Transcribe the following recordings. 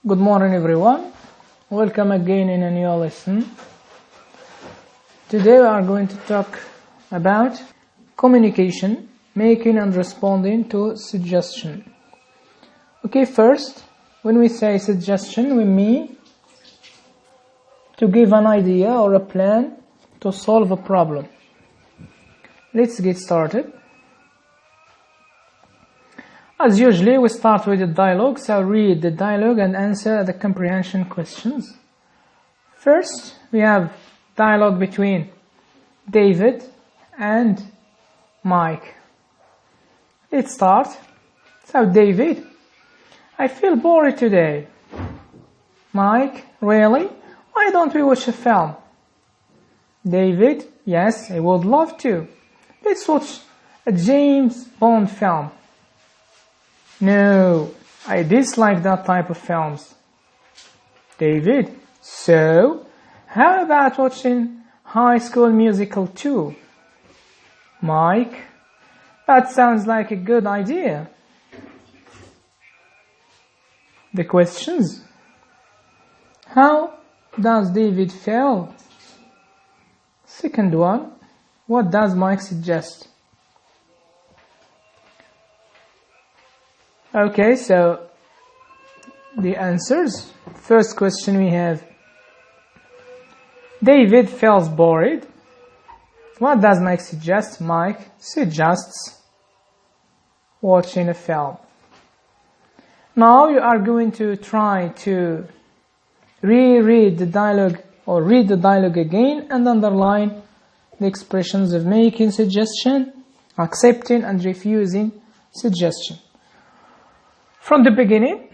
Good morning everyone, welcome again in a new lesson. Today we are going to talk about communication, making and responding to suggestion. Okay, first, when we say suggestion, we mean to give an idea or a plan to solve a problem. Let's get started. As usually, we start with the dialogue, so read the dialogue and answer the comprehension questions. First, we have dialogue between David and Mike. Let's start. So, David, I feel bored today. Mike, really? Why don't we watch a film? David, yes, I would love to. Let's watch a James Bond film. No, I dislike that type of films. David, so how about watching High School Musical 2? Mike, that sounds like a good idea. The questions. How does David feel? Second one, what does Mike suggest? Okay, so the answers. First question we have, David feels bored. What does Mike suggest? Mike suggests watching a film. Now you are going to try to reread the dialogue or read the dialogue again and underline the expressions of making suggestion, accepting and refusing suggestion. From the beginning,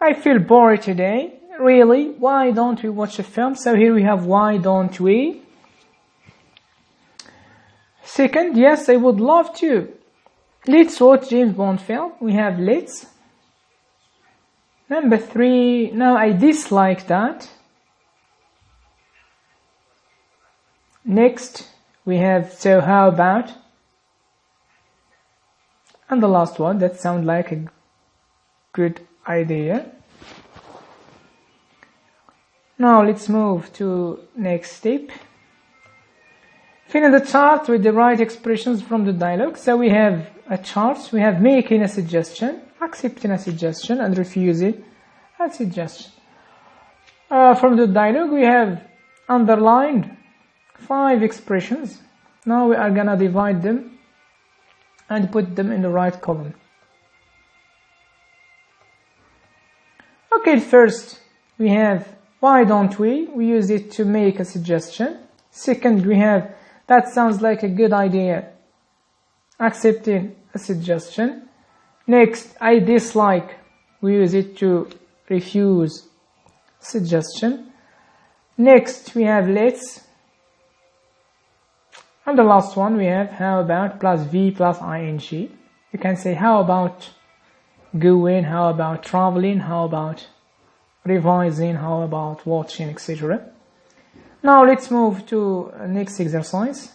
I feel bored today. Really? Why don't we watch a film? So here we have why don't we. Second, yes, I would love to. Let's watch James Bond film. We have let's. Number 3, no, I dislike that. Next, we have so how about. And the last one, that sounds like a good idea. Now let's move to next step. Fill in the chart with the right expressions from the dialogue. So we have a chart. We have making a suggestion, accepting a suggestion, and refusing a suggestion. From the dialogue we have underlined 5 expressions. Now we are gonna divide them and put them in the right column. Okay, first we have why don't we? We use it to make a suggestion. Second, we have that sounds like a good idea, accepting a suggestion. Next, I dislike. We use it to refuse suggestion. Next, we have let's. And the last one we have how about plus V plus ing. You can say how about going, how about traveling, how about revising, how about watching, etc. Now let's move to next exercise.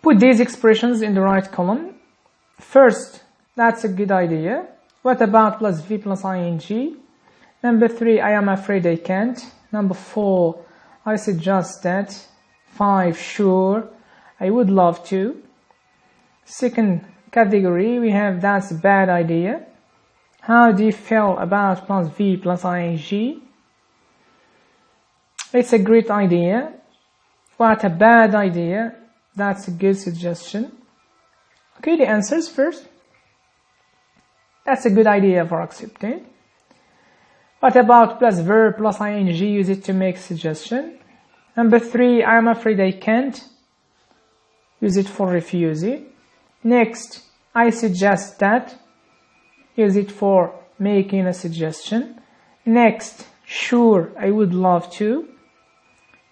Put these expressions in the right column. First, that's a good idea. What about plus V plus ing? Number 3, I am afraid I can't. Number 4, I suggest that. 5, sure, I would love to. Second category, we have that's a bad idea. How do you feel about plus V plus ing? It's a great idea. What a bad idea. That's a good suggestion. Okay, the answers first. That's a good idea for accepting. What about plus verb plus ing? Use it to make suggestion. Number 3, I'm afraid I can't. Use it for refusing. Next, I suggest that. Use it for making a suggestion. Next, sure, I would love to.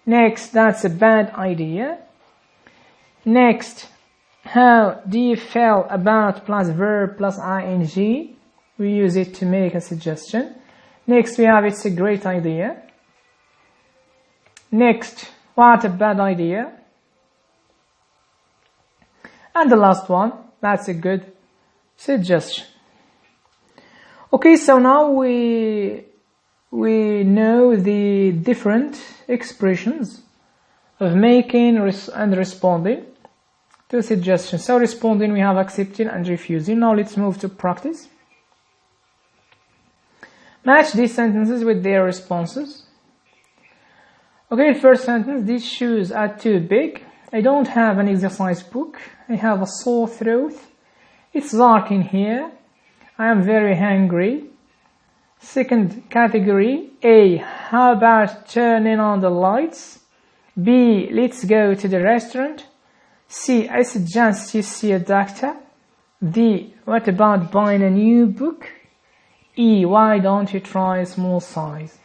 Next, that's a bad idea. Next, how do you feel about plus verb plus ing? We use it to make a suggestion. Next we have it's a great idea. Next, what a bad idea. And the last one, that's a good suggestion. Okay, so now we know the different expressions of making and responding to suggestions. So responding, we have accepting and refusing. Now let's move to practice. Match these sentences with their responses. Okay, first sentence, these shoes are too big. I don't have an exercise book. I have a sore throat. It's dark in here. I am very hungry. Second category, A, how about turning on the lights? B, let's go to the restaurant. C, I suggest you see a doctor. D, what about buying a new book? E, why don't you try a small size?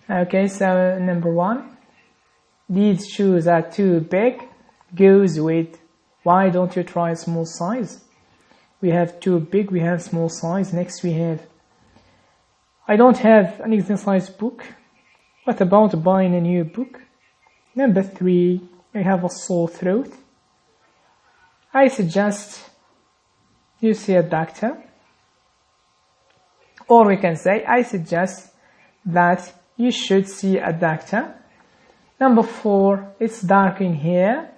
Okay, so number one, these shoes are too big, goes with why don't you try a small size? We have too big, we have small size. Next we have I don't have an exercise book. What about buying a new book? Number three, I have a sore throat. I suggest you see a doctor. Or we can say I suggest that you should see a doctor. Number four, it's dark in here.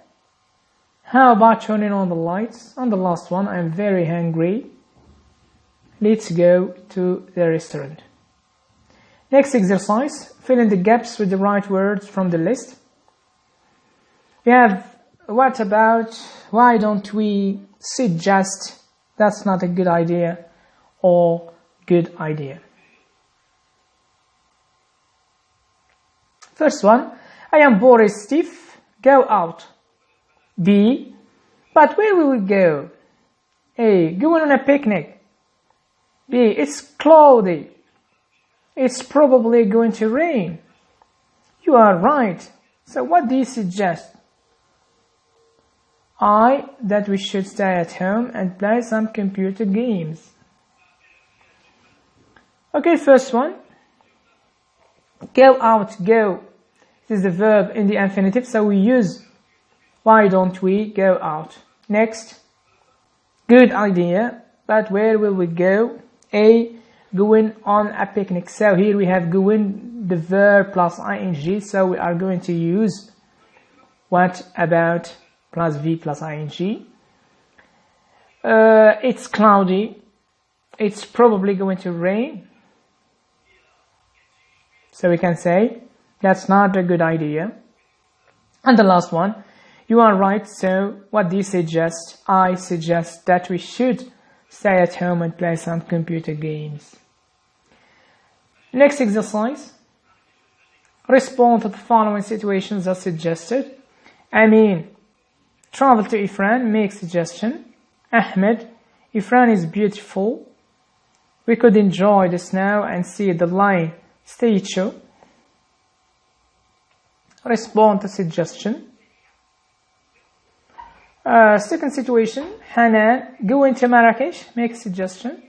How about turning on the lights? And the last one, I'm very hungry. Let's go to the restaurant. Next exercise, fill in the gaps with the right words from the list. We have, what about, why don't we suggest, that's not a good idea, or good idea. First one, I am bored stiff, go out. B, but where will we go? A, going on a picnic. B, it's cloudy. It's probably going to rain. You are right. So what do you suggest? I, that we should stay at home and play some computer games. Okay, first one. Go out, go. This is the verb in the infinitive, so we use why don't we go out. Next, good idea, but where will we go? A, going on a picnic. So here we have going, the verb plus ing, so we are going to use what about plus V plus ing. It's cloudy. It's probably going to rain. So we can say that's not a good idea. And the last one, you are right. So what do you suggest? I suggest that we should stay at home and play some computer games. Next exercise. Respond to the following situations as suggested. Amin, travel to Ifran, make suggestion. Ahmed, Ifran is beautiful. We could enjoy the snow and see the lion statue. Respond to suggestion. Second situation, Hanan, going to Marrakesh, make suggestion.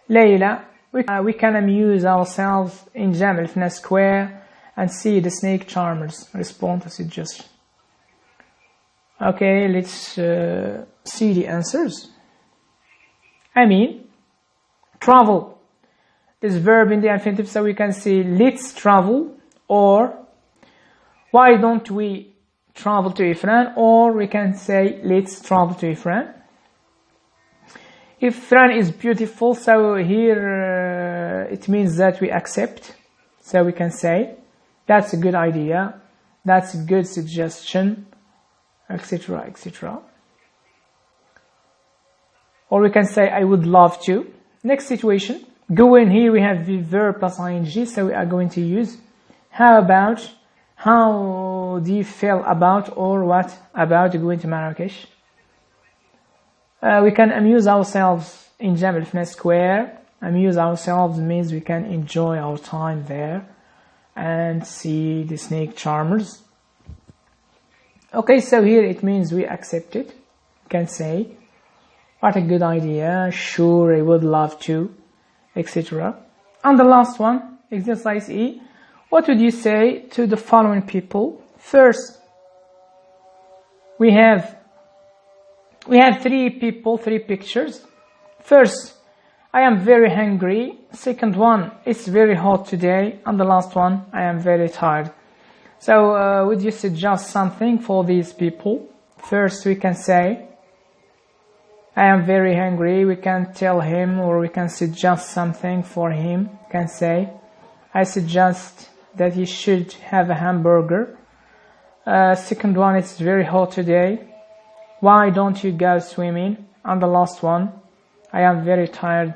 Layla, we can amuse ourselves in Jamal Fna Square and see the snake charmers. Respond to suggestion. Okay, let's see the answers. I mean, travel is verb in the infinitive, so we can say let's travel, or why don't we travel to Ifran, or we can say let's travel to Ifran. Ifran is beautiful, so here it means that we accept, so we can say that's a good idea, that's a good suggestion, etc, etc. Or we can say I would love to. Next situation, go in, here we have the verb plus ing, so we are going to use how about. How do you feel about, or what about going to Marrakesh? We can amuse ourselves in Jamal Fna Square. Amuse ourselves means we can enjoy our time there and see the snake charmers. Okay, so here it means we accept it. We can say, What a good idea. Sure, I would love to, etc. And the last one, exercise E. What would you say to the following people? First, we have 3 people, 3 pictures. First, I am very hungry. Second one, it's very hot today. And the last one, I am very tired. So would you suggest something for these people? First, we can say, I am very hungry. We can tell him, or we can suggest something for him. We can say, I suggest that he should have a hamburger. Second one, it's very hot today. Why don't you go swimming? And the last one, I am very tired.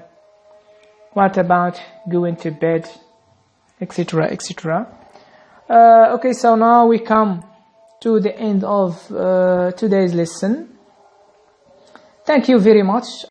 What about going to bed? Etc. etc. Okay, so now we come to the end of today's lesson. Thank you very much.